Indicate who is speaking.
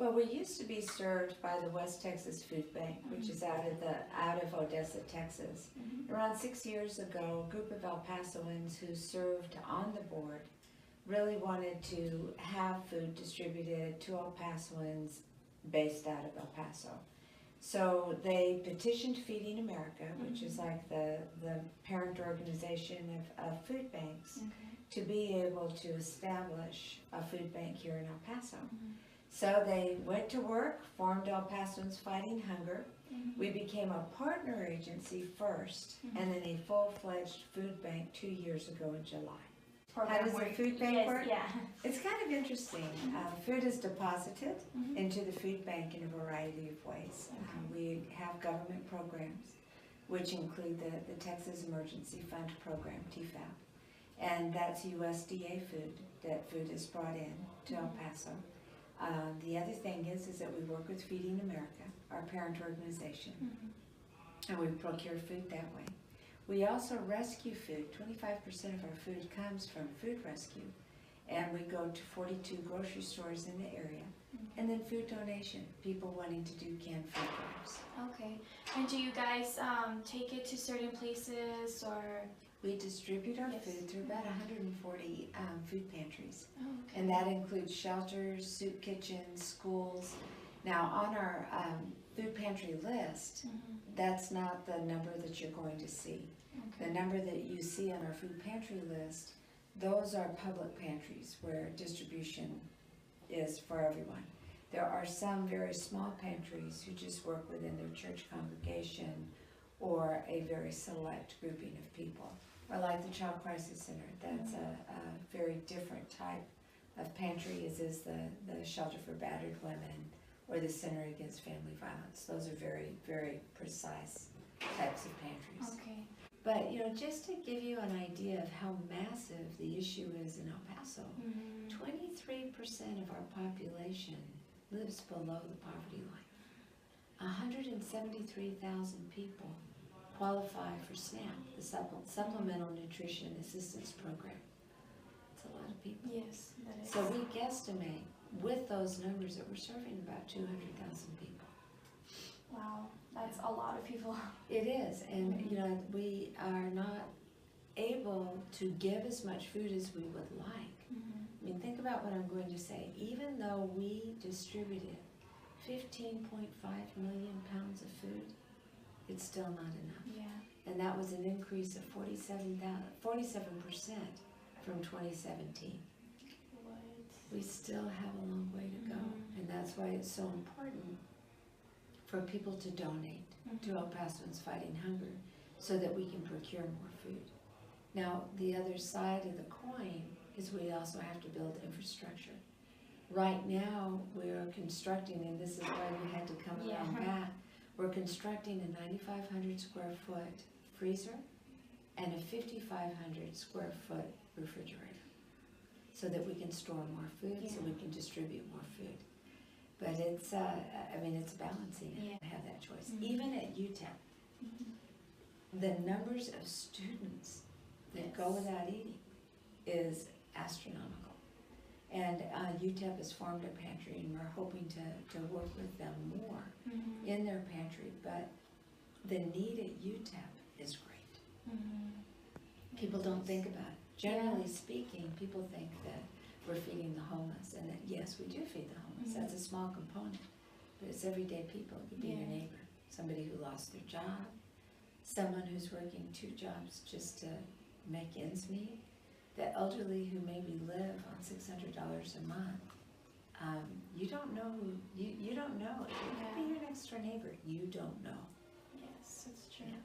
Speaker 1: Well, we used to be served by the West Texas Food Bank, which is out of Odessa, Texas. Around 6 years ago, a group of El Pasoans who served on the board really wanted to have food distributed to El Pasoans based out of El Paso. So they petitioned Feeding America, which is like the parent organization of food banks, to be able to establish a food bank here in El Paso. So they went to work, formed El Pasoans Fighting Hunger. We became a partner agency first, and then a full-fledged food bank 2 years ago in July. How does a food bank work?
Speaker 2: Yeah.
Speaker 1: It's kind of interesting. Food is deposited into the food bank in a variety of ways. We have government programs, which include the Texas Emergency Fund Program, TFAP. And that's USDA food, that food is brought in to El Paso. The other thing is that we work with Feeding America, our parent organization, and we procure food that way. We also rescue food. 25% of our food comes from food rescue, and we go to 42 grocery stores in the area. And then food donation, people wanting to do canned food drives.
Speaker 2: Okay. And do you guys take it to certain places, or?
Speaker 1: We distribute our food through about 140 food pantries.
Speaker 2: Oh, okay.
Speaker 1: And that includes shelters, soup kitchens, schools. Now on our food pantry list, that's not the number that you're going to see. The number that you see on our food pantry list, those are public pantries where distribution is for everyone. There are some very small pantries who just work within their church congregation or a very select grouping of people. Or like the Child Crisis Center, that's a very different type of pantry, as is the Shelter for Battered Women or the Center Against Family Violence. Those are very, very precise types of pantries.
Speaker 2: Okay.
Speaker 1: But, you know, just to give you an idea of how massive the issue is in El Paso, 23% of our population lives below the poverty line. 173,000 people qualify for SNAP, the Supplemental Nutrition Assistance Program. It's a lot of people.
Speaker 2: Yes, that is.
Speaker 1: So we guesstimate with those numbers that we're serving about 200,000 people.
Speaker 2: Wow, that's a lot of people.
Speaker 1: It is, and you know, we are not able to give as much food as we would like. I mean, think about what I'm going to say. Even though we distributed 15.5 million pounds of food, it's still not enough.
Speaker 2: Yeah.
Speaker 1: And that was an increase of 47% from 2017.
Speaker 2: What?
Speaker 1: We still have a long way to go, and that's why it's so important for people to donate to El Pasoans Fighting Hunger so that we can procure more food. Now, the other side of the coin is we also have to build infrastructure. Right now, we're constructing, and this is why we had to come around back, we're constructing a 9,500 square foot freezer and a 5,500 square foot refrigerator so that we can store more food, so we can distribute more food. But it's, I mean, it's balancing it to have that choice. Even at UTEP, the numbers of students that go without eating is astronomical. And UTEP has formed a pantry, and we're hoping to work with them more in their pantry. But the need at UTEP is great. People don't think about it. Generally speaking, people think that we're feeding the homeless, and that yes, we do feed the homeless. That's a small component, but it's everyday people. It could be your neighbor, somebody who lost their job, someone who's working 2 jobs just to make ends meet, the elderly who maybe live on $600 a month. You don't know who, you don't know. It could be your next door neighbor. You don't know.
Speaker 2: Yes, that's true.
Speaker 1: Yeah.